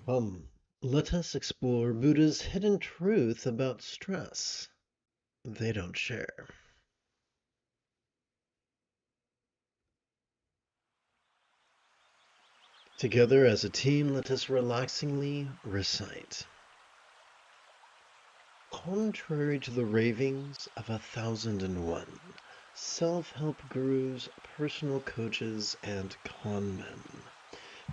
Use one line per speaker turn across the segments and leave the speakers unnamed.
Come, let us explore Buddha's hidden truth about stress they don't share. Together as a team, let us relaxingly recite. Contrary to the ravings of 1001 self-help gurus, personal coaches, and con men,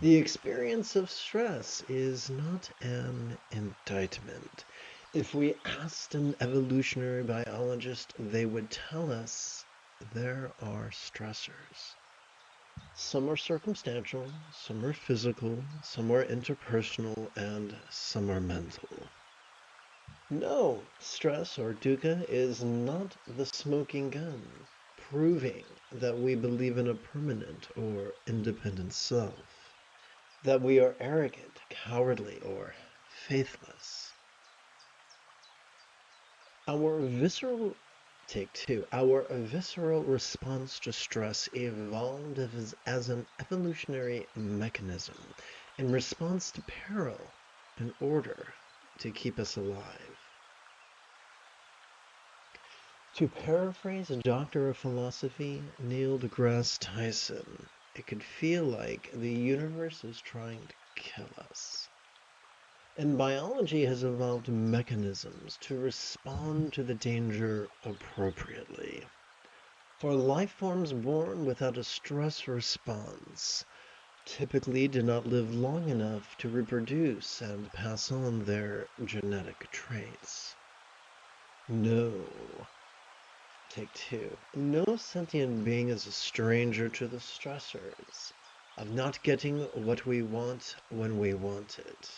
the experience of stress is not an indictment. If we asked an evolutionary biologist, they would tell us there are stressors. Some are circumstantial, some are physical, some are interpersonal, and some are mental. No, stress or dukkha is not the smoking gun, proving that we believe in a permanent or independent self, that we are arrogant, cowardly, or faithless. Our visceral Our visceral response to stress evolved as an evolutionary mechanism in response to peril in order to keep us alive. To paraphrase a doctor of philosophy, Neil deGrasse Tyson, it could feel like the universe is trying to kill us. And biology has evolved mechanisms to respond to the danger appropriately. For life forms born without a stress response typically do not live long enough to reproduce and pass on their genetic traits. Take two. No sentient being is a stranger to the stressors of not getting what we want when we want it,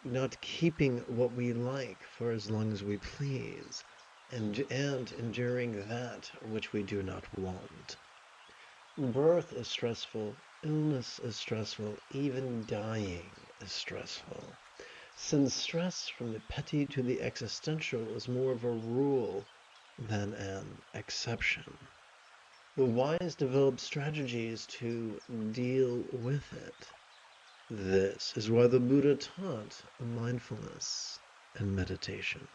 not keeping what we like for as long as we please, and enduring that which we do not want. Birth is stressful, illness is stressful, even dying is stressful. Since stress from the petty to the existential is more of a rule than an exception. The wise develop strategies to deal with it. This is why the Buddha taught mindfulness and meditation.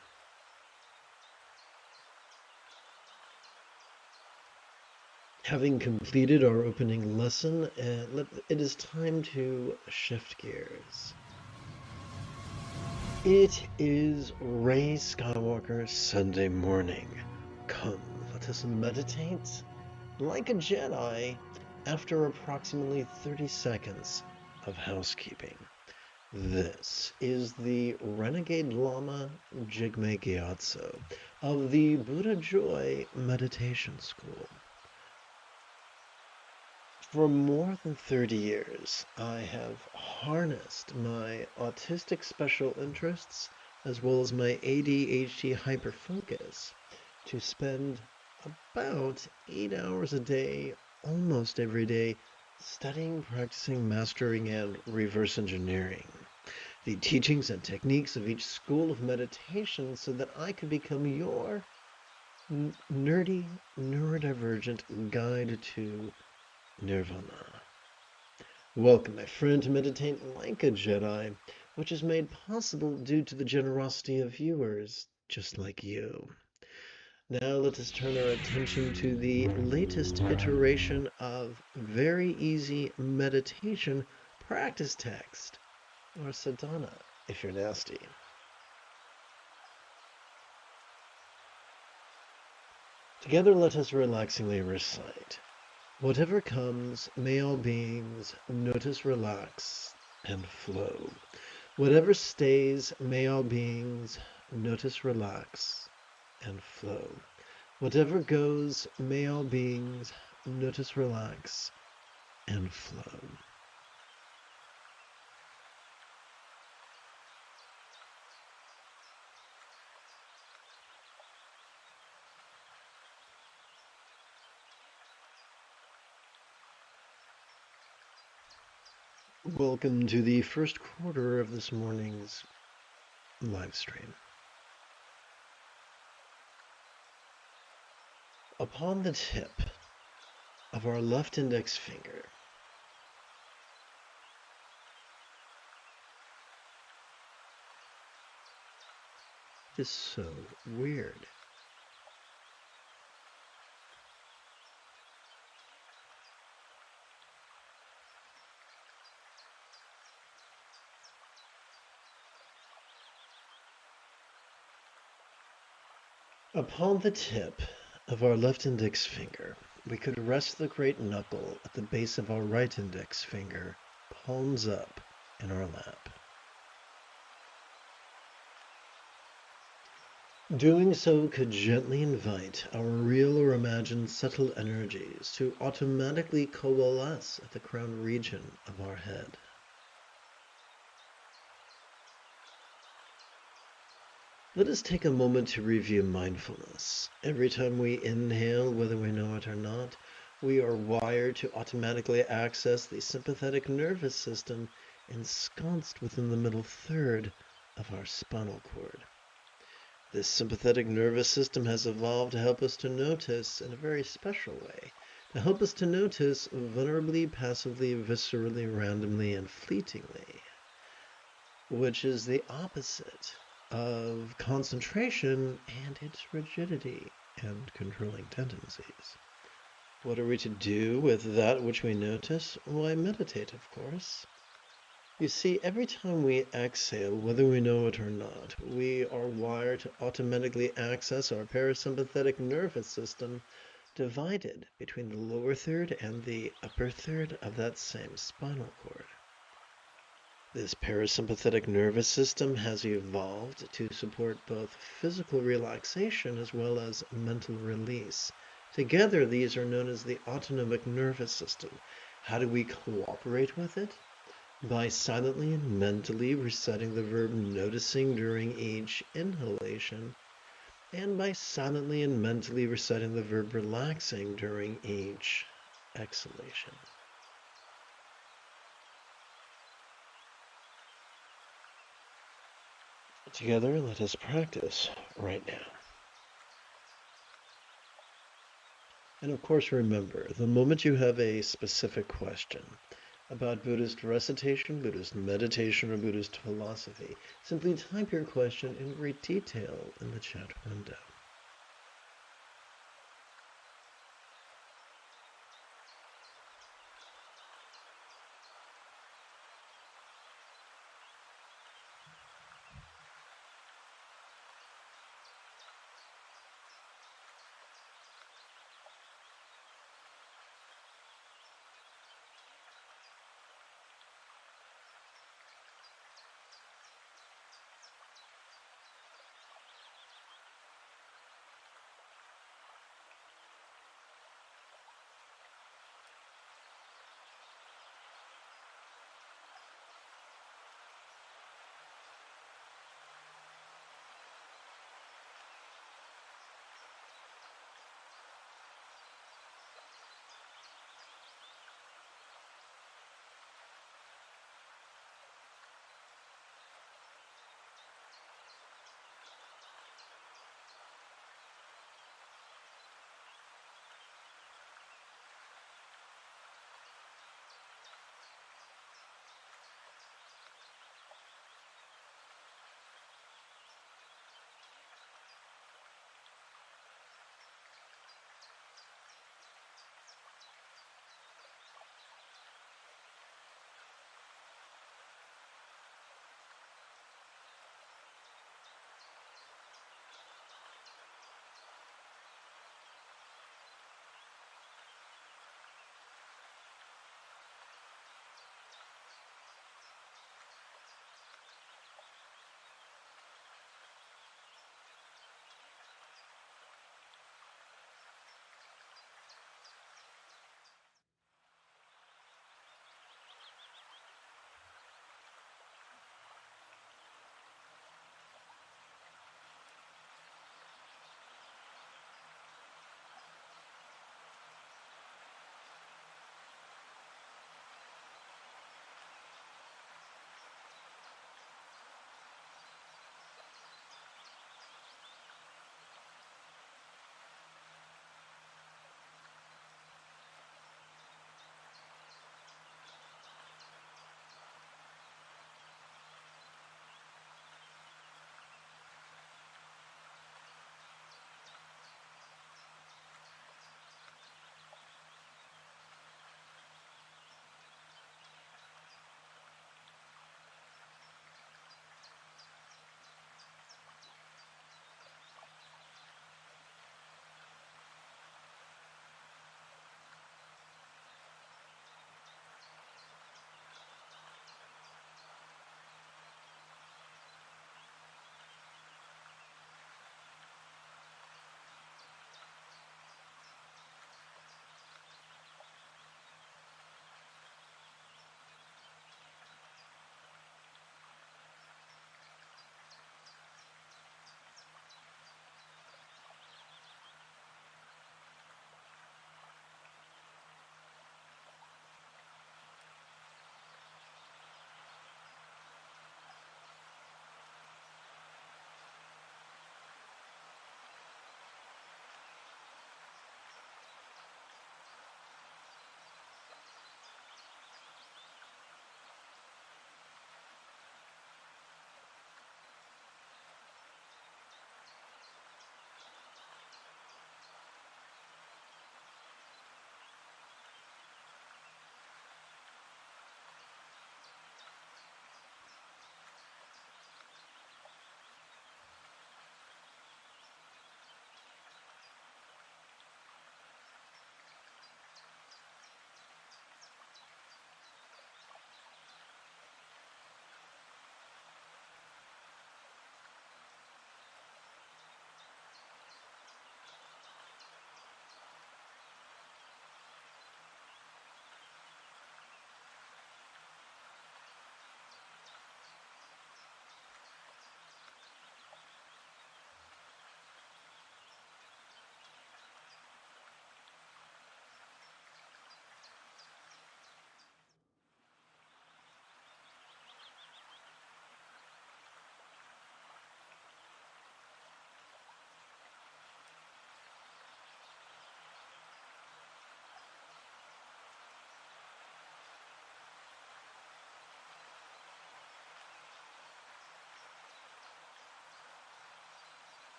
Having completed our opening lesson, it is time to shift gears. It is Rey Skywalker Sunday morning. Come, let us meditate like a Jedi after approximately 30 seconds of housekeeping. This is the Renegade Lama Jigme Gyatso of the Buddha Joy Meditation School. For more than 30 years, I have harnessed my autistic special interests as well as my ADHD hyperfocus to spend about 8 hours a day, almost every day, studying, practicing, mastering, and reverse engineering the teachings and techniques of each school of meditation so that I could become your nerdy, neurodivergent guide to Nirvana. Welcome, my friend, to Meditate Like a Jedi, which is made possible due to the generosity of viewers just like you. Now let us turn our attention to the latest iteration of very easy meditation practice text, or sadhana if you're nasty. Together let us relaxingly recite. Whatever comes, may all beings notice, relax, and flow. Whatever stays, may all beings notice, relax, and flow. Whatever goes, may all beings notice, relax, and flow. Welcome to the first quarter of this morning's live stream. Upon the tip of our left index finger, It is so weird. Upon the tip of our left index finger, we could rest the great knuckle at the base of our right index finger, palms up in our lap. Doing so could gently invite our real or imagined subtle energies to automatically coalesce at the crown region of our head. Let us take a moment to review mindfulness. Every time we inhale, whether we know it or not, we are wired to automatically access the sympathetic nervous system ensconced within the middle third of our spinal cord. This sympathetic nervous system has evolved to help us to notice in a very special way, to help us to notice vulnerably, passively, viscerally, randomly, and fleetingly, which is the opposite of concentration and its rigidity and controlling tendencies. What are we to do with that which we notice? Why, meditate, of course. You see, every time we exhale, whether we know it or not, we are wired to automatically access our parasympathetic nervous system, divided between the lower third and the upper third of that same spinal cord. This parasympathetic nervous system has evolved to support both physical relaxation as well as mental release. Together, these are known as the autonomic nervous system. How do we cooperate with it? By silently and mentally reciting the verb noticing during each inhalation, and by silently and mentally reciting the verb relaxing during each exhalation. Together, let us practice right now. And of course, remember, the moment you have a specific question about Buddhist recitation, Buddhist meditation, or Buddhist philosophy, simply type your question in great detail in the chat window.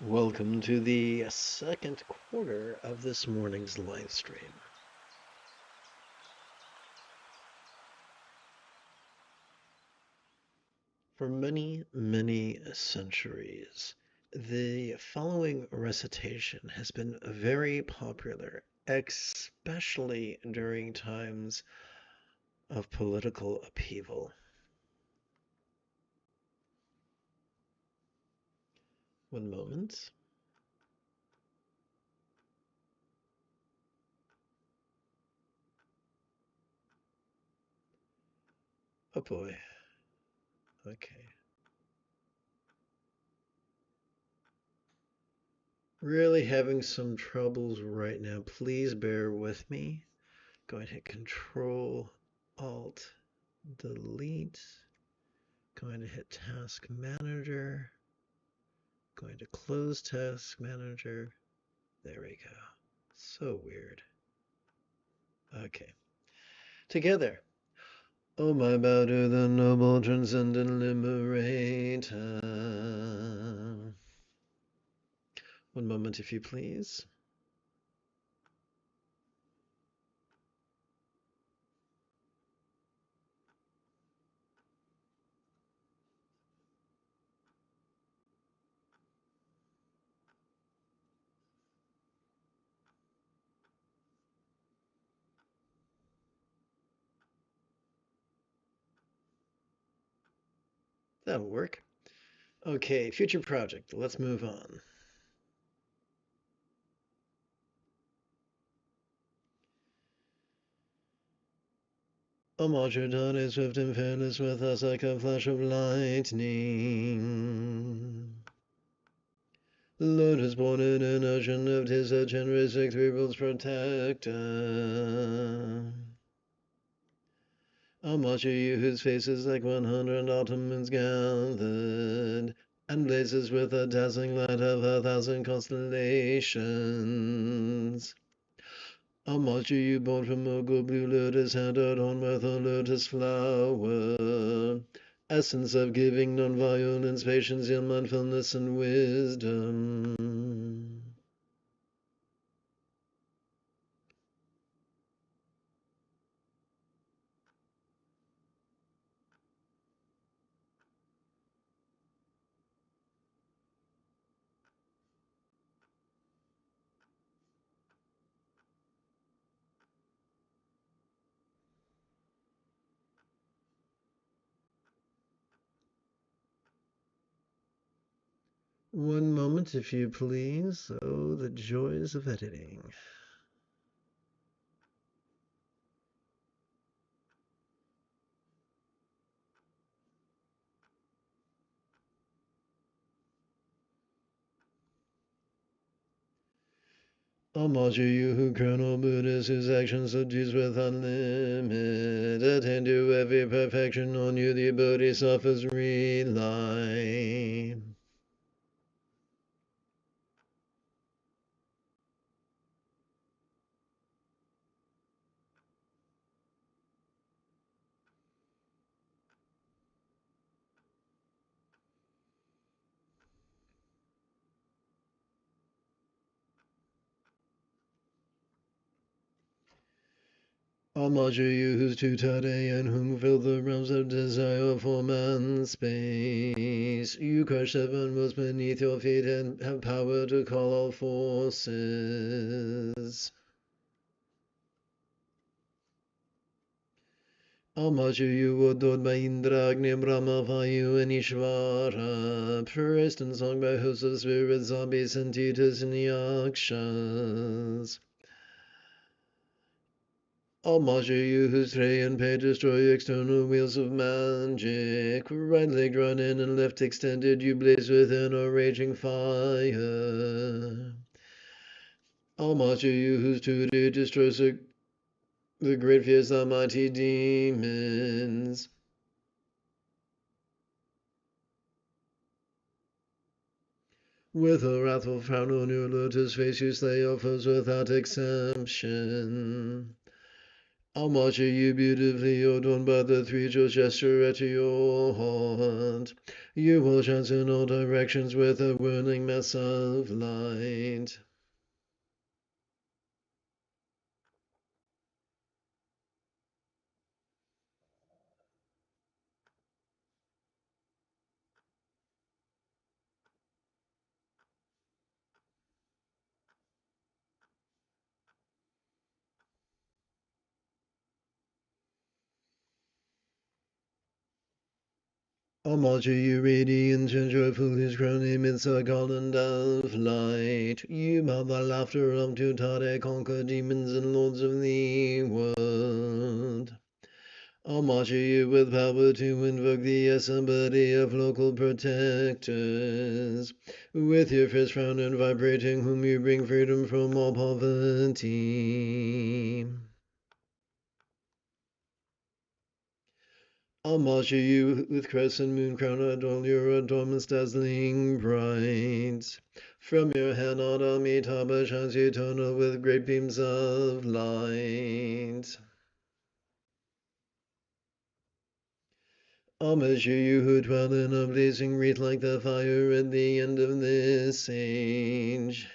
Welcome to the second quarter of this morning's live stream. For many, many centuries, the following recitation has been very popular, especially during times of political upheaval. One moment. Oh boy. Okay. Really having some troubles right now. Please bear with me. Going to hit Control Alt Delete. Going to hit Task Manager. Going to close Task Manager. There we go. So weird. Okay. Together. Oh my bow to the noble transcendent liberator. One moment, if you please. That'll work. Okay, future project. Let's move on. A marcher done is swift and fearless with us like a flash of lightning. Lord is born in an ocean of his a generous three worlds protector. I'll marcher you whose face is like 100 autumns gathered, and blazes with a dazzling light of 1,000 constellations. I'll marcher you born from a good blue lotus, hand adorned with a lotus flower. Essence of giving, non-violence, patience, in mindfulness, and wisdom. One moment, if you please. Oh, the joys of editing. I'll marcher you who crown all Buddhists, whose actions subdues without limit. Attend to every perfection, on you the Bodhisattvas rely. I'll marcher you whose tutade and whom fill the realms of desire, form, and space. You crush heaven was beneath your feet and have power to call all forces. I'll marcher you adored by Indra, Agni, Brahma, Vayu, and Ishvara. Praised and sung by hosts of spirits, zombies, and Titas, and Yakshas. I'll marcher you whose tray and pay destroy external wheels of magic. Right leg run in and left extended, you blaze within a raging fire. I'll marcher you whose duty destroys the great fears, the mighty demons. With a wrathful frown on your lotus face, you slay your foes without exemption. I'll march you beautifully adorned by the three-jewel gesture at your heart. You will chance in all directions with a whirling mass of light. I'll march you radiant and joyful, his crown amidst a garland of light. You mouth the laughter of Tutare, conquer demons and lords of the world. I'll march you with power to invoke the assembly of local protectors. With your fist round and vibrating, whom you bring freedom from all poverty. I'll march you with crescent moon crown adorn your adornments dazzling bright. From your hand on Amitabha shines eternal with great beams of light. Homage to you who dwell in a blazing wreath like the fire at the end of this age.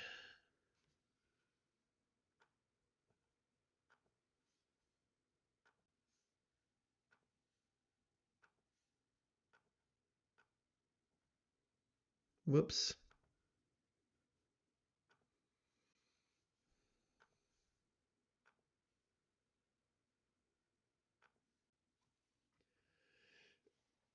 Whoops.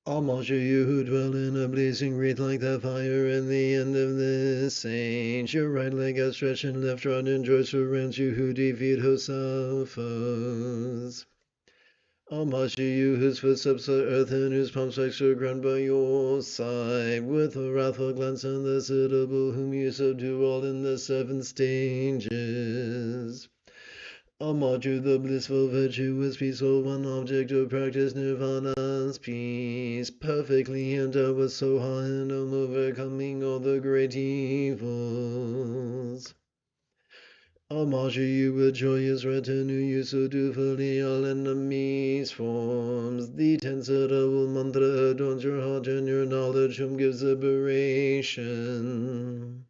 Homage to you who dwell in a blazing wreath like the fire at the end of this age. Your right leg outstretched and left rod in joy surrounds you who defeat hosts of foes. Homage to you whose footsteps are earth and whose palm strikes are ground by your side. With a wrathful glance and the citadel whom you subdue all in the seven stages. Homage to the blissful, virtuous, peaceful, one object of practice, nirvana's peace, perfectly endowed with so high and overcoming all the great evils. Homage to you with joyous retinue, you subdue fully all enemies' forms. The ten syllable mantra adorns your heart and your knowledge, whom gives liberation.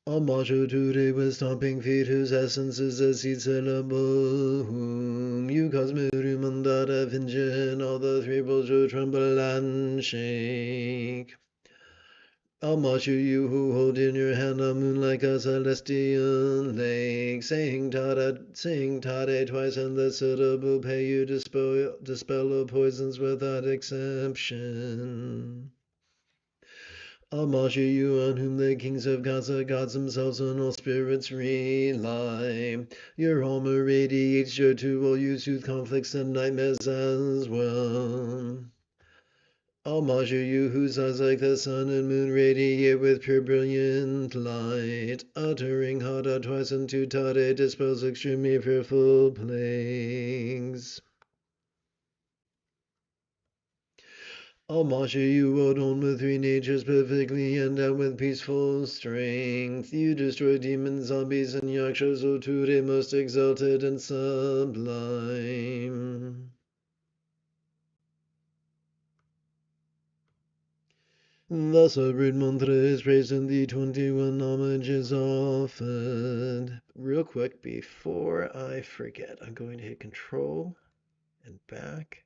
Homage to with stomping feet, whose essence is a seed syllable, whom you cause Muru Mandara Vinjin, all the three bulls to tremble and shake. Homage to you who hold in your hand a moon like a celestial lake, saying Tade twice, and the syllable pay you dispel of poisons without exception. Homage to you on whom the kings of gods, the gods themselves, and all spirits rely. Your armor radiates your to all you soothe conflicts and nightmares as well. Homage to you whose eyes like the sun and moon radiate with pure brilliant light, uttering Hada twice and Tutade dispels extremely fearful plagues. Homage to you adorned with three natures perfectly endowed with peaceful strength. You destroy demons, zombies, and yakshas, O Ture, most exalted and sublime. Thus a root mantra is praised and the 21 homages offered. Real quick, before I forget, I'm going to hit Control and back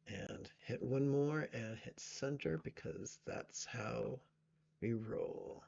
and hit one more and hit center because that's how we roll.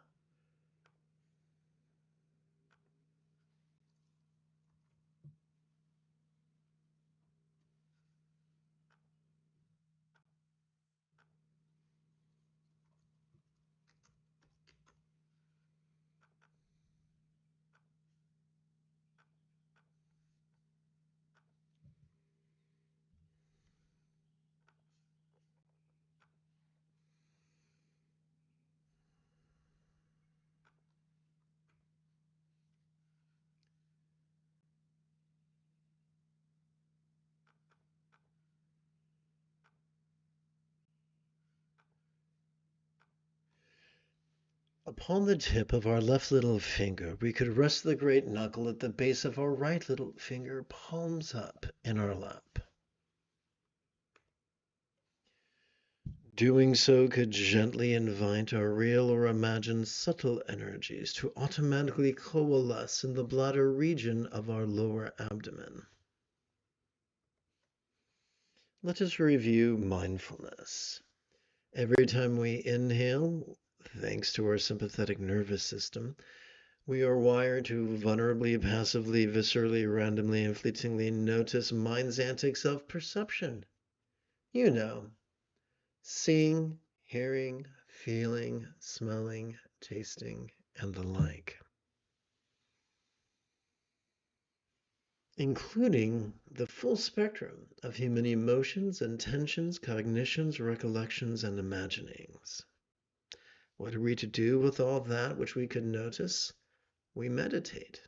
Upon the tip of our left little finger, we could rest the great knuckle at the base of our right little finger, palms up in our lap. Doing so could gently invite our real or imagined subtle energies to automatically coalesce in the bladder region of our lower abdomen. Let us review mindfulness. Every time we inhale, thanks to our sympathetic nervous system, we are wired to vulnerably, passively, viscerally, randomly, and fleetingly notice mind's antics of perception. You know, seeing, hearing, feeling, smelling, tasting, and the like. Including the full spectrum of human emotions, intentions, cognitions, recollections, and imaginings. What are we to do with all that which we could notice? We meditate.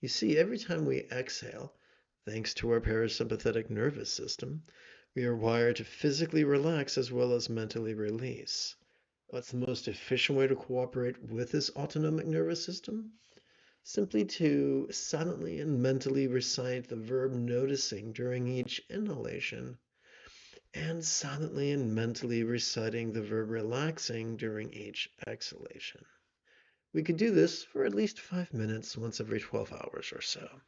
You see, every time we exhale, thanks to our parasympathetic nervous system, we are wired to physically relax as well as mentally release. What's the most efficient way to cooperate with this autonomic nervous system? Simply to silently and mentally recite the verb noticing during each inhalation and silently and mentally reciting the verb relaxing during each exhalation. We could do this for at least 5 minutes once every 12 hours or so.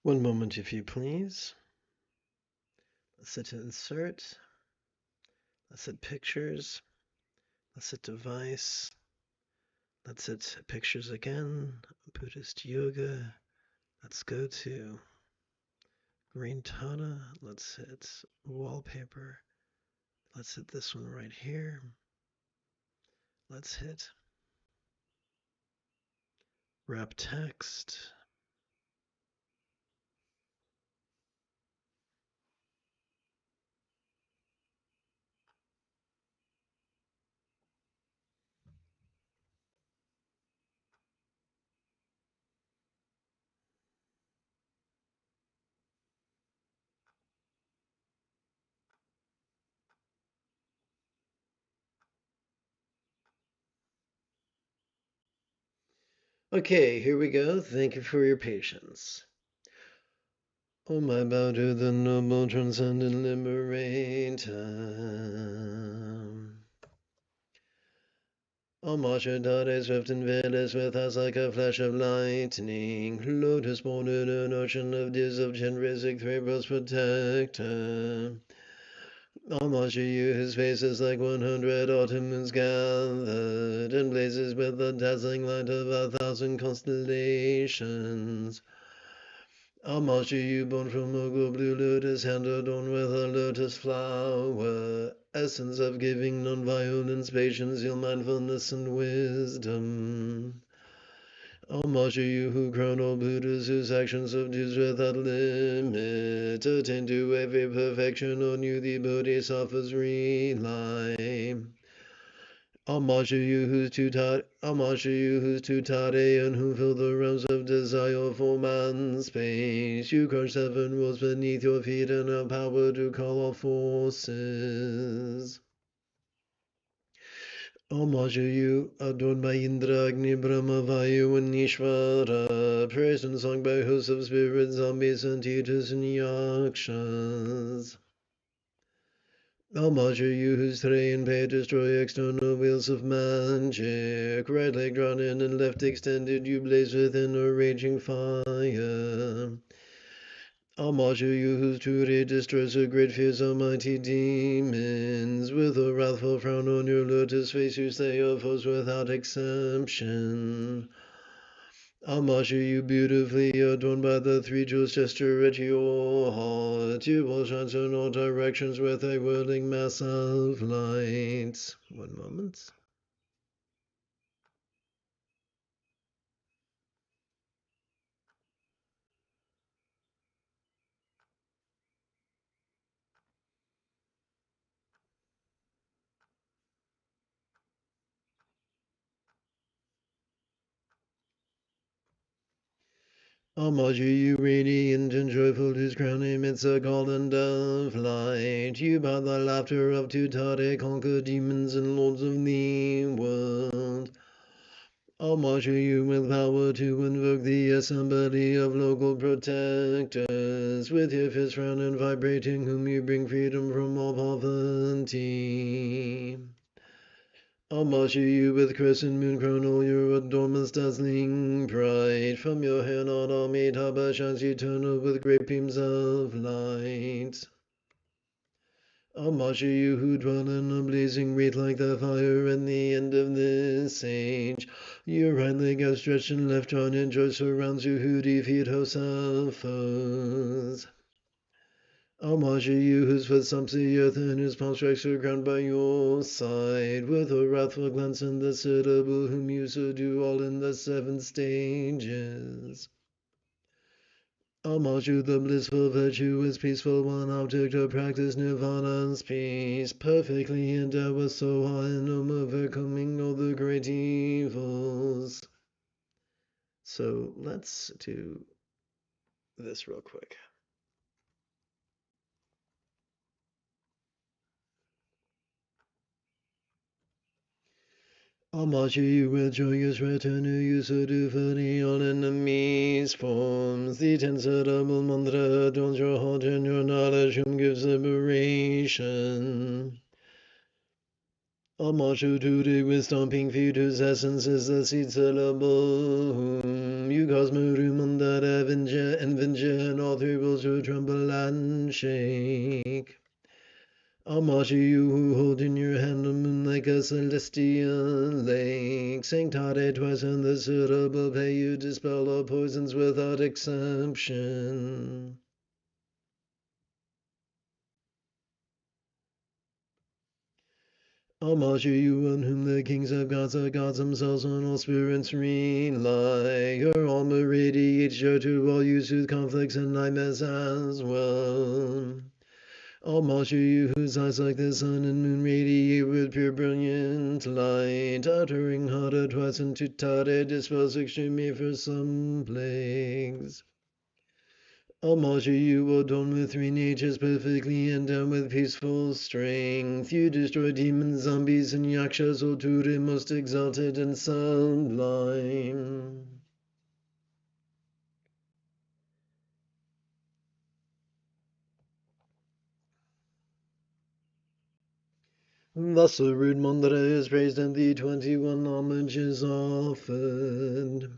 One moment, if you please. Let's hit insert. Let's hit pictures. Let's hit device. Let's hit pictures again. Buddhist yoga. Let's go to green Tana. Let's hit wallpaper. Let's hit this one right here. Let's hit wrap text. Okay, here we go. Thank you for your patience. Oh, my bow to the noble transcendent liberator. Homage Dade, swift and fearless, with us like a flash of lightning. Lotus born in an ocean of dews of Genrisic, Threebos protector. Homage to you, his face is like 100 autumn moons gathered, and blazes with the dazzling light of 1,000 constellations. Homage to you, born from a blue lotus, hand adorned with a lotus flower, essence of giving, non-violence, patience, zeal, mindfulness, and wisdom. Homage to you who crown all Buddhas, whose actions subdues without limit, attain to every perfection, on you the Bodhisattvas rely. Homage to you who's too tired, and who fill the realms of desire for man's space. You crush 7 worlds beneath your feet and have power to call all forces. Homage to you, adorned by Indra, Agni, Brahma, Vayu, and Ishvara, praised and sung by hosts of spirits, zombies, antitas, and yakshas. Homage to you whose tray and pay destroy external wheels of magic. Right leg drawn in and left extended, you blaze within a raging fire. Homage to you whose fury destroys the great fears of mighty demons. With a wrathful frown on your lotus face, you slay your foes without exception. Homage to you, beautifully adorned by the 3 jewels gesture at your heart. You will shine in all directions with a whirling mass of light. One moment. Homage to you, radiant and joyful, whose crown emits a golden dove light. You by the laughter of Tutare conquer demons and lords of the world. Homage to you with power to invoke the assembly of local protectors. With your fist round and vibrating, whom you bring freedom from all poverty. Homage to you with crescent moon crown, all your adornments dazzling bright. From your hair not all made harbor shines eternal with great beams of light. Homage to you who dwell in a blazing wreath like the fire at the end of this age. Your right leg outstretched and left drawn in joy surrounds you who defeat hosts of foes. Homage to you whose foot stomps the earth and whose palm strikes the ground by your side. With a wrathful glance and the citable whom you subdue all in the 7 stages. Homage to the blissful, virtuous, peaceful one, object of practice, nirvana's peace, perfectly endowed with so high and overcoming all the great evils. So let's do this real quick. Homage to you with joyous retinue, you subdue fully all enemies' forms. The 10 syllable mantra adorns your heart and your knowledge, whom gives liberation. Homage to Tutti with stomping feet, whose essence is the seed syllable, whom you cause Muru Mandara and Vinja and temples to tremble and shake. Homage to you who hold in your hand the moon like a celestial lake. Sanctade twice and the suitable pay you dispel all poisons without exception. Homage to you on whom the kings of gods are gods themselves and all spirits rely. Your alma radiates joy to all you soothe conflicts and nightmares as well. Homage to you whose eyes like the sun and moon radiate with pure brilliant light, uttering harder twice into tade dispels extremely for some plagues. Homage to you, adorned with three natures, perfectly endowed with peaceful strength. You destroy demons, zombies, and yakshas, all to the most exalted and sublime. Thus the rude mantra is praised and the 21 homages offered.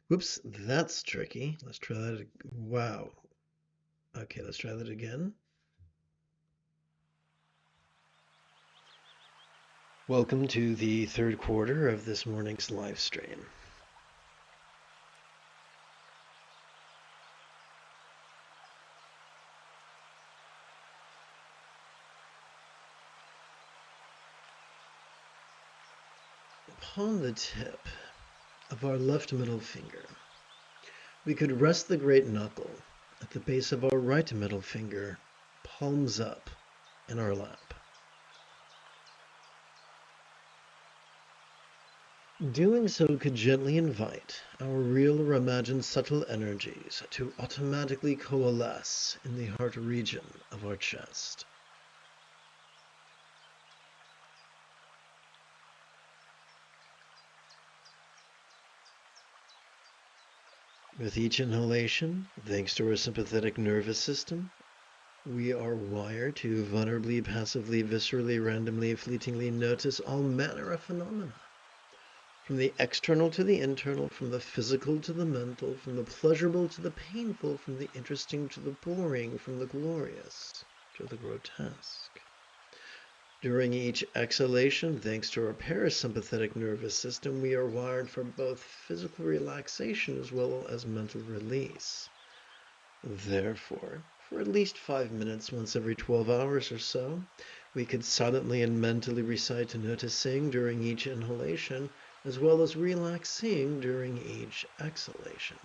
Whoops, that's tricky. Let's try that. Wow. Okay, let's try that again. Welcome to the third quarter of this morning's live stream. Upon the tip of our left middle finger, we could rest the great knuckle at the base of our right middle finger, palms up, in our lap. Doing so could gently invite our real or imagined subtle energies to automatically coalesce in the heart region of our chest. With each inhalation, thanks to our sympathetic nervous system, we are wired to vulnerably, passively, viscerally, randomly, fleetingly notice all manner of phenomena. From the external to the internal, from the physical to the mental, from the pleasurable to the painful, from the interesting to the boring, from the glorious to the grotesque. During each exhalation, thanks to our parasympathetic nervous system, we are wired for both physical relaxation as well as mental release. Therefore, for at least 5 minutes once every 12 hours or so, we could silently and mentally recite noticing during each inhalation, as well as relaxing during each exhalation.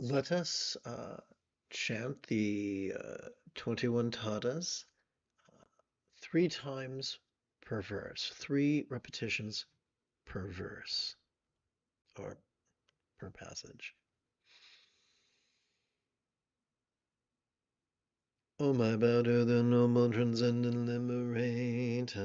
Let us chant the 21 tatas 3 times per verse, 3 repetitions per verse or per passage. Oh, my bow to the noble transcendent liberator.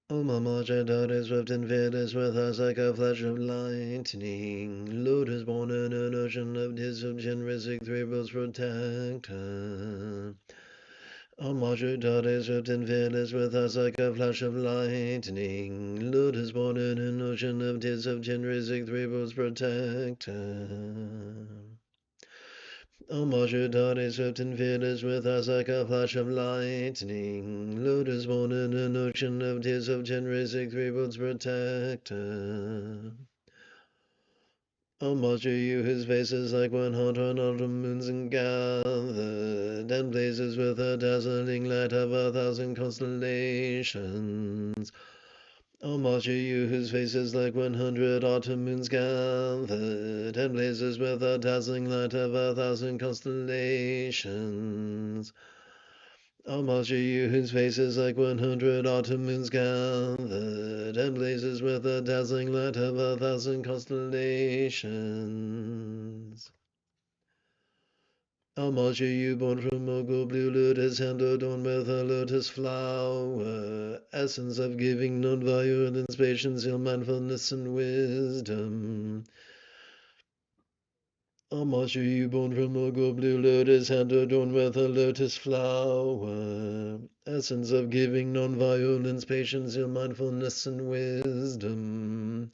O Mama, Jedi swift and fearless with eyes like a flash of lightning. Lotus born in an ocean of disruption, rising 3 worlds protector. O Mama, Jedi swift and fearless with eyes like a flash of lightning. Lotus born in an ocean of disruption, rising 3 worlds protector. O Mashudari swift and fearless with eyes like a flash of lightning. Lotus born in an ocean of tears of generation 3 worlds protector. O Master, you whose face is like 100 autumn moons and gathered, and blazes with a dazzling light of 1,000 constellations. O Master, you whose face is like 100 autumn moons gathered, and blazes with a dazzling light of 1,000 constellations. O Master, you whose face is like 100 autumn moons gathered, and blazes with a dazzling light of 1,000 constellations. O Master, you born from Mogul blue lotus, hand adorned with a lotus flower, essence of giving, non-violence, patience, ill mindfulness, and wisdom. O Master, you born from Mogul blue lotus, hand adorned with a lotus flower, essence of giving, non-violence, patience, ill mindfulness, and wisdom.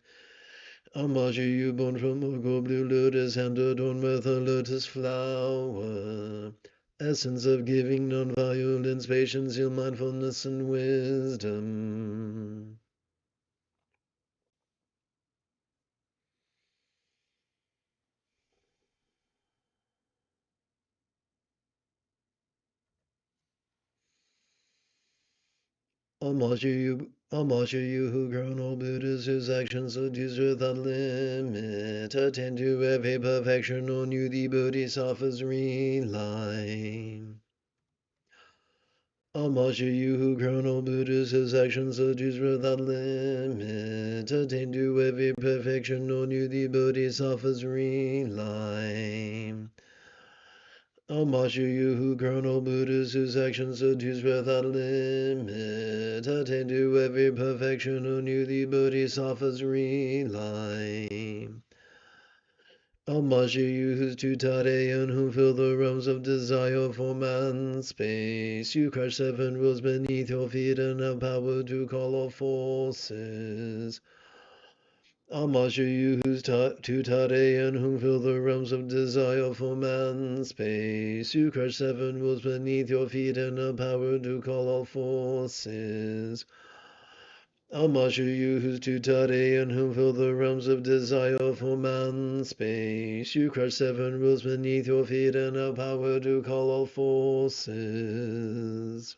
O Master, you born from Mogul blue lotus, hand adorned with a lotus flower, essence of giving, non-violence, patience, ill mindfulness, and wisdom. O Master, you who grown old Buddhas, whose actions seduce without limit, attain to every perfection, on you the Bodhisattvas rely. O Master, you who grown old Buddhas, whose actions seduce without limit, attain to every perfection, on you the Bodhisattvas rely. O Master, you who grown old Buddhas, whose actions seduce without limit, attain to every perfection, on you the Bodhisattvas rely. O Master, you whose tutare and whom fill the realms of desire, form, and space, you crush 7 worlds beneath your feet and have power to call all forces. O Master, you whose tutare and whom fill the realms of desire, form, and space, you crush 7 worlds beneath your feet and have power to call all forces. O Master, you whose tutare and whom fill the realms of desire, form, and space, you crush 7 worlds beneath your feet and have power to call all forces.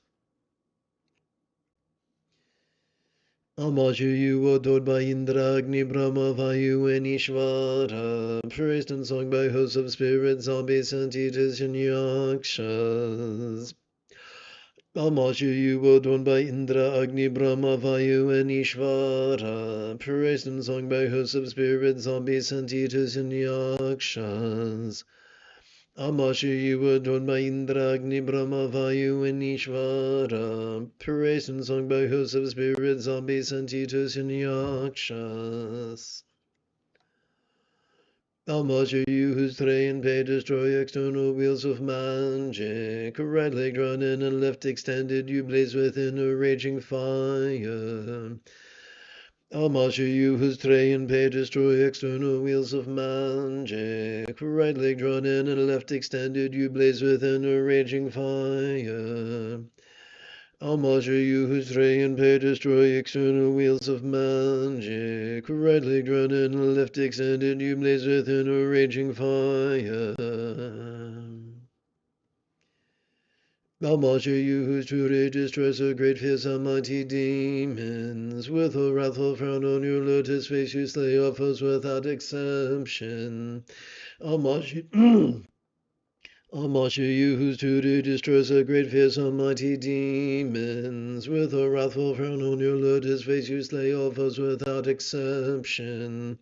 O Master, you adored by Indra, Agni, Brahma, Vayu, and Ishvara, praised and sung by hosts of spirits, zombies, antitas, and yakshas. O Master, you adorned by Indra, Agni, Brahma, Vayu, and Ishvara, praised and sung by hosts of spirits, zombies, antitas, and yakshas. O Master, you adorned by Indra, Agni, Brahma, Vayu, and Ishvara, praised and sung by hosts of spirits, zombies, antitas, and yakshas. O Master, you whose tray and pay destroy external wheels of magic, right leg drawn in and left extended, you blaze within a raging fire. O Master, you whose tray and pay destroy external wheels of magic, right leg drawn in and left extended, you blaze within a raging fire. O Master, you whose tray and pay destroy external wheels of magic, right leg drawn in and left extended, you blaze within a raging fire. Homage to you whose truly destroys the great fierce and mighty demons. With a wrathful frown on your lotus face you slay your foes without exception. Homage Homage to you whose truly destroys the great fierce and mighty demons. With a wrathful frown on your lotus face you slay your foes without exception.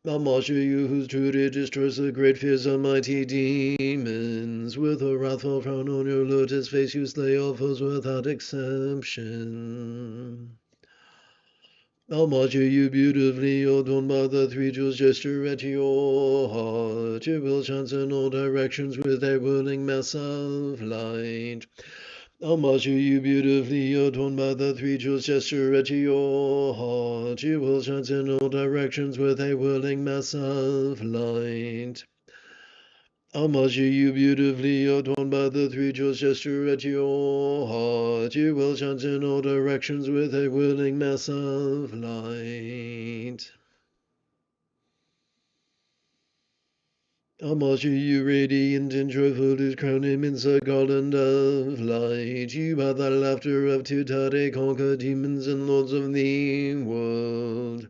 Homage to you whose truly destroys the great fears of mighty demons. With a wrathful frown on your lotus face you slay all foes without exception. Homage to you beautifully adorned by the three jewels gesture at your heart. You will shine in all directions with a whirling mass of light. Homage to you beautifully adorned by the three jewels gesture at your heart. You will shine in all directions with a whirling mass of light. Homage to you beautifully adorned by the three jewels gesture at your heart. You will shine in all directions with a whirling mass of light. Homage to you, radiant and joyful, whose crown emits a garland of light. You are the laughter of Tutare, conquer demons and lords of the world.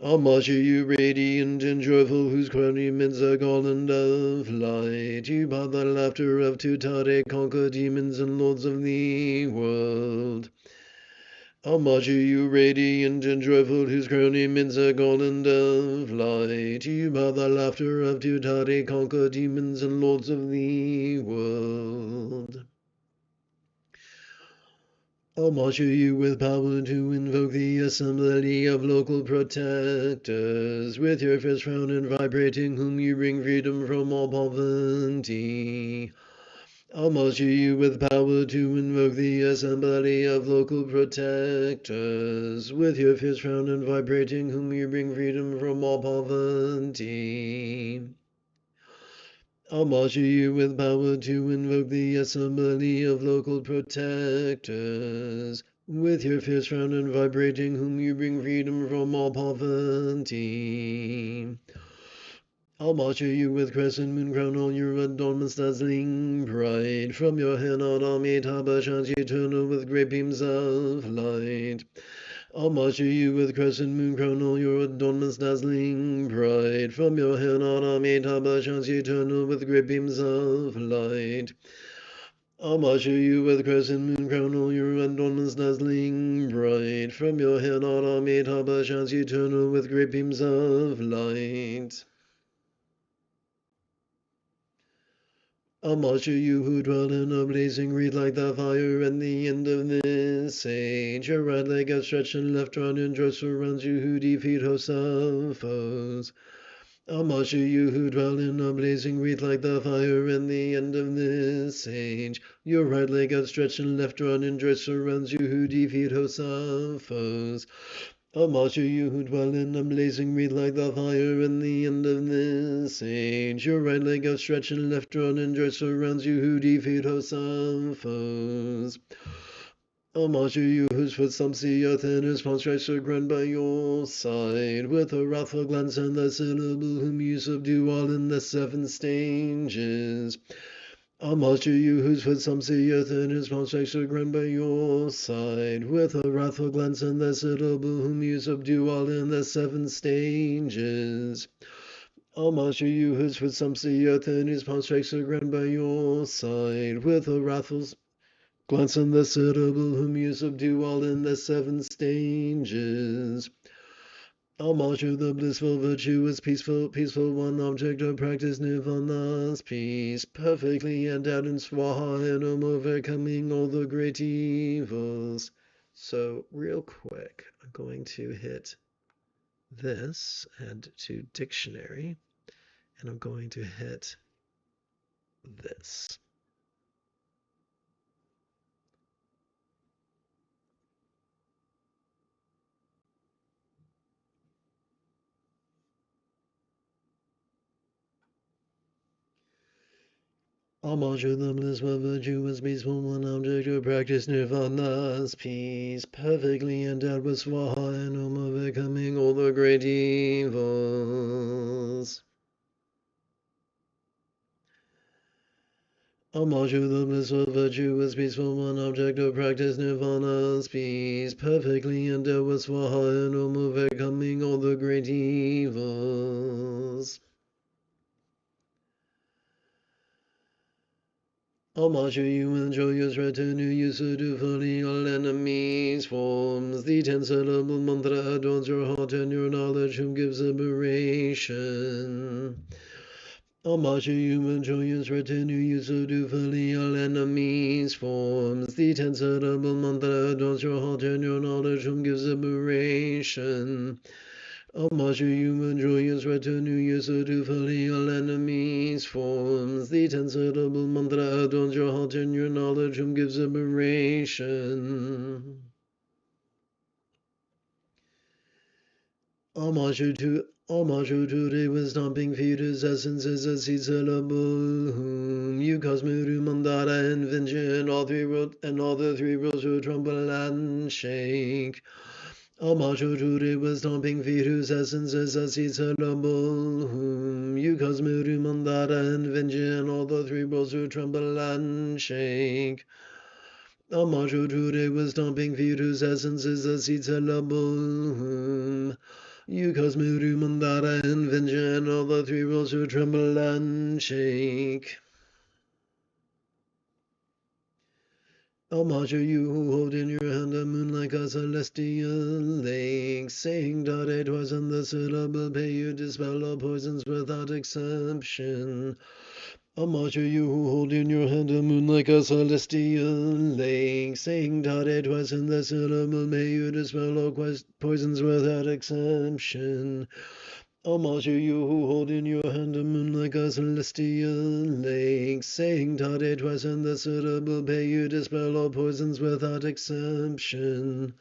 Homage to you, radiant and joyful, whose crown emits a garland of light. You are the laughter of Tutare, conquer demons and lords of the world. Homage to you, radiant and joyful, whose crown emits a garland of light. You are the laughter of Tutare, conquer demons and lords of the world. Homage to you with power to invoke the assembly of local protectors. With your fist round and vibrating, whom you bring freedom from all poverty. Homage to you with power to invoke the assembly of local protectors. With your fist round and vibrating, whom you bring freedom from all poverty. Homage to you with power to invoke the assembly of local protectors. With your fierce round and vibrating, whom you bring freedom from all poverty. Homage to you with crescent moon crown on your adornments dazzling bright. From your hand on Amitabha shines eternal with great beams of light. Homage to you with crescent moon crown, all your adornments dazzling bright. From your hair on Amitabha shines eternal with great beams of light. Homage to you with crescent moon crown, all your adornments dazzling bright. From your hair on Amitabha shines eternal with great beams of light. Homage to you who dwell in a blazing wreath like the fire at the end of this age. Your right leg outstretched and left arm in joy surrounds you who defeat hosts of foes. Homage to you who dwell in a blazing wreath like the fire at the end of this age. Your right leg outstretched and left arm in joy surrounds you who defeat hosts of foes. Homage to you who dwell in a blazing wreath like the fire in the end of this age. Your right leg outstretched and left arm in joy surrounds you who defeat hosts of foes. Homage to you whose footsteps the earth and his palm strikes the ground by your side. With a wrathful glance and the syllable whom you subdue all in the seven stages. Homage to you whose footsteps the earth and his palm strikes the ground by your side. With a wrathful glance and the syllable whom you subdue all in the seven stages. Homage to you whose footsteps the earth and his palm strikes the ground by your side. With a wrathful glance and the syllable whom you subdue all in the seven stages. Homage to the blissful, virtuous, peaceful one, object of practice, nirvana's peace, perfectly endowed in swaha and overcoming all the great evils. So, real quick, I'm going to hit this, add to dictionary, and I'm going to hit this. Homage to the blissful, virtuous, peaceful one, object of practice, nirvana's peace, perfectly endowed with swaha and overcoming all the great evils. Homage the blissful virtuous peaceful one object of practice nirvana peace perfectly endowed with swaha and overcoming all the great evils. Homage you and joyous retinue you subdue fully all enemies forms. The 10-syllable mantra adorns your heart and your knowledge whom gives liberation. Homage you and joyous retinue you subdue fully all enemies forms. The 10-syllable mantra adorns your heart and your knowledge whom gives liberation. Homage you and joyous retinue you subdue fully all enemies forms. The 10-syllable mantra adorns your heart and your knowledge whom gives liberation. Homage to the with stomping feet whose essence is a seed syllable whom you cause Muru Mandara and Vinja and all the three worlds who tremble and shake. Homage to the with stomping feet whose essence is a seed syllable whom you cause Muru Mandara and Vinja and all the three worlds who tremble and shake. Homage to the with stomping feet whose essence is a seed syllable whom you cause Muru Mandara and Vinja and all the three worlds who tremble and shake. Homage you who hold in your hand a moon like a celestial lake, saying Dare twice in the syllable pay you dispel all poisons without exception. Homage you who hold in your hand a moon like a celestial lake, saying Dare twice in the syllable may you dispel all poisons without exception. Homage you who hold in your hand a moon like a celestial lake, saying Tade twice in the syllable pay you dispel all poisons without exception.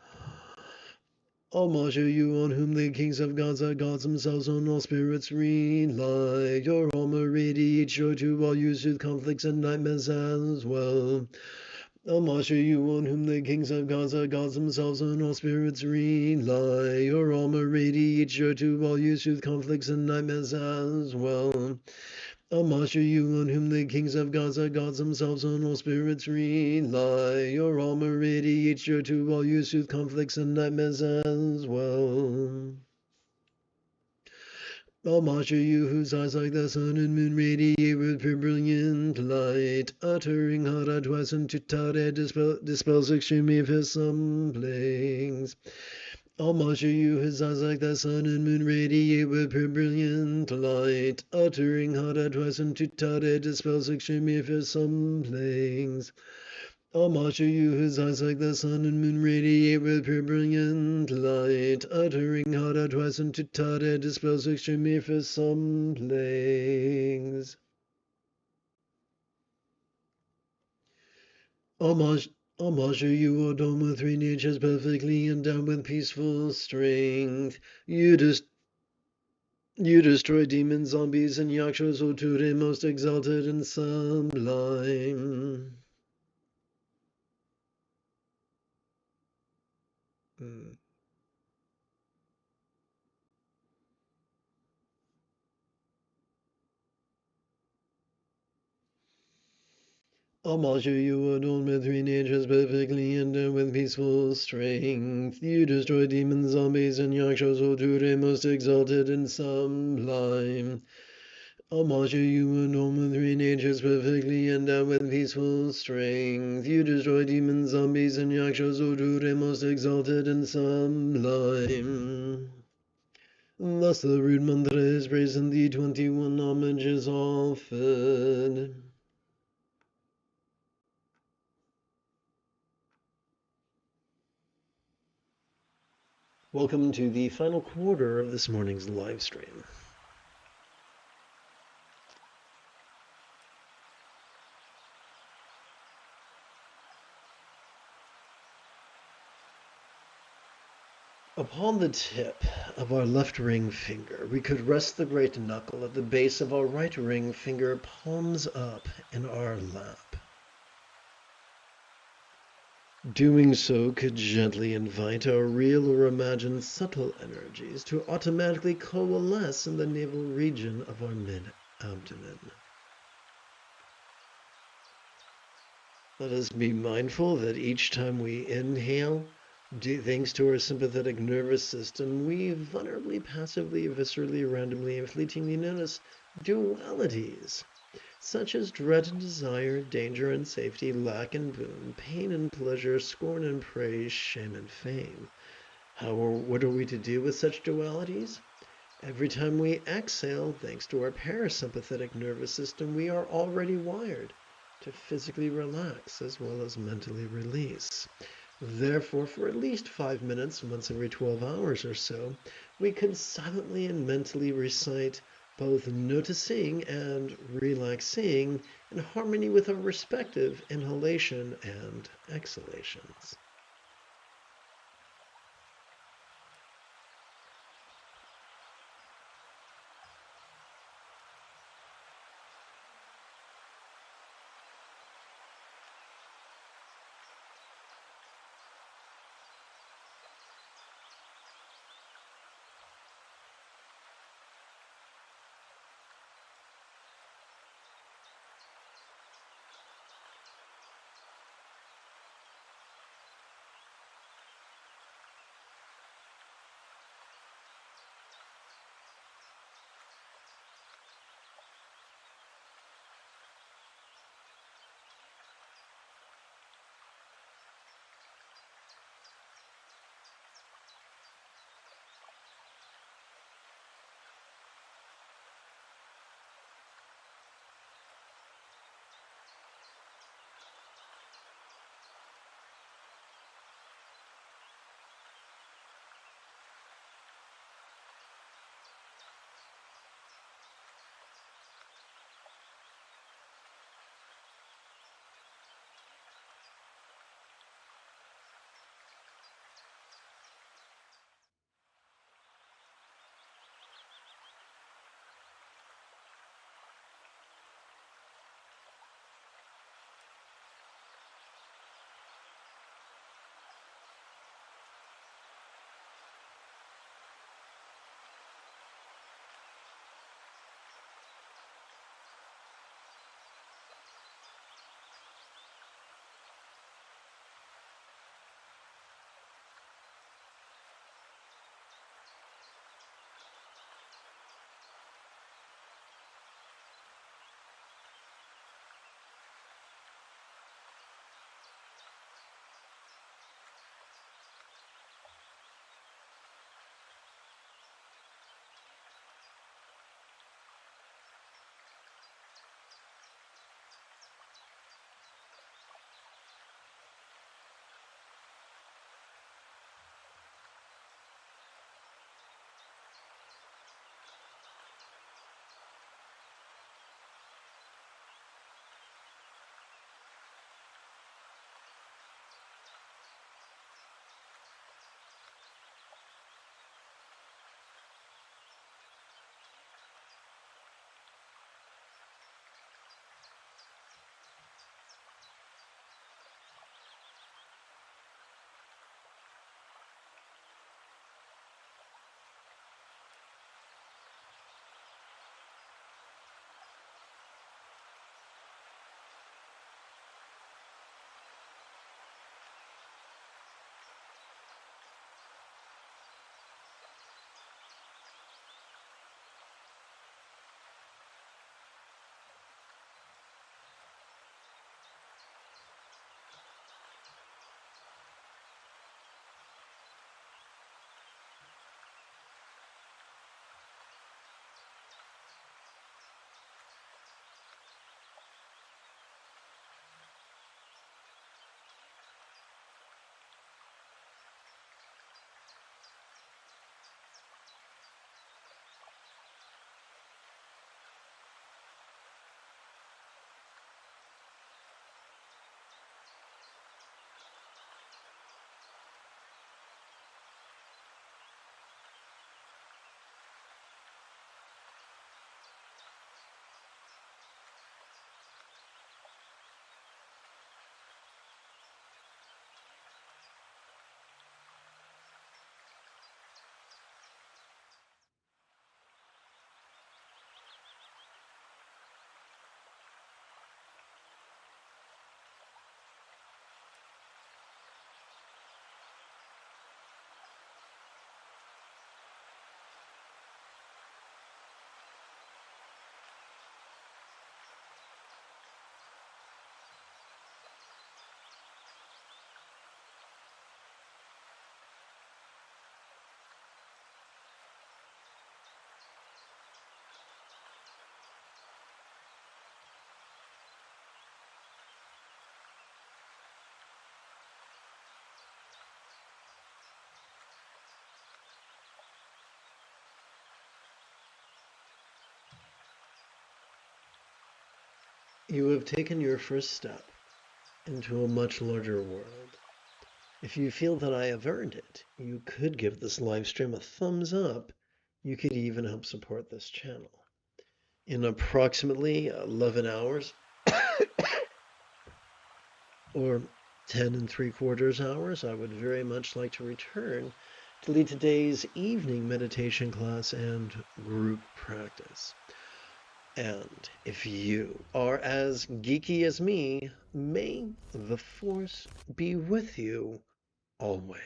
Homage you on whom the kings of gods are gods themselves, on all spirits rely. Your armor radiates joy to all you soothe conflicts and nightmares as well. Homage you on whom the kings of gods are gods themselves, on all spirits rely. Your armor radiates joy to all you soothe conflicts and nightmares as well. Homage you on whom the kings of gods are gods themselves, on all spirits rely. Your armor radiates joy to all you soothe conflicts and nightmares as well. Homage you whose eyes like the sun and moon radiate with pure brilliant light, uttering hara twice and tutare dispels extremely fearsome plagues. Homage you whose eyes like the sun and moon radiate with pure brilliant light, uttering hara twice and tutare dispels extremely fearsome plagues. Homage you whose eyes like the sun and moon radiate with pure brilliant light, uttering hara twice and tutare dispels extremely fearsome plagues. Homage you adorn with three natures perfectly endowed with peaceful strength. You destroy demons, zombies, and yakshas, O Ture, most exalted and sublime. Homage you adorn with three natures perfectly endowed with peaceful strength. You destroy demons, zombies, and yakshas, O Ture, most exalted and sublime. Homage you adorn with three natures perfectly endowed with peaceful strength. You destroy demons, zombies, and yakshas, O Ture, most exalted and sublime. Thus the root mantra is praised and the 21 homages offered. Welcome to the final quarter of this morning's live stream. Upon the tip of our left ring finger, we could rest the great knuckle at the base of our right ring finger, palms up in our lap. Doing so could gently invite our real or imagined subtle energies to automatically coalesce in the navel region of our mid-abdomen. Let us be mindful that each time we inhale, thanks to our sympathetic nervous system, we vulnerably, passively, viscerally, randomly, and fleetingly notice dualities, such as dread and desire, danger and safety, lack and boon, pain and pleasure, scorn and praise, shame and fame. What are we to do with such dualities? Every time we exhale, thanks to our parasympathetic nervous system, we are already wired to physically relax as well as mentally release. Therefore, for at least 5 minutes once every 12 hours or so, we could silently and mentally recite both noticing and relaxing in harmony with our respective inhalation and exhalations. You have taken your first step into a much larger world. If you feel that I have earned it, you could give this live stream a thumbs up. You could even help support this channel. In approximately 11 hours, or 10 3/4 hours, I would very much like to return to lead today's evening meditation class and group practice. And if you are as geeky as me, may the Force be with you always.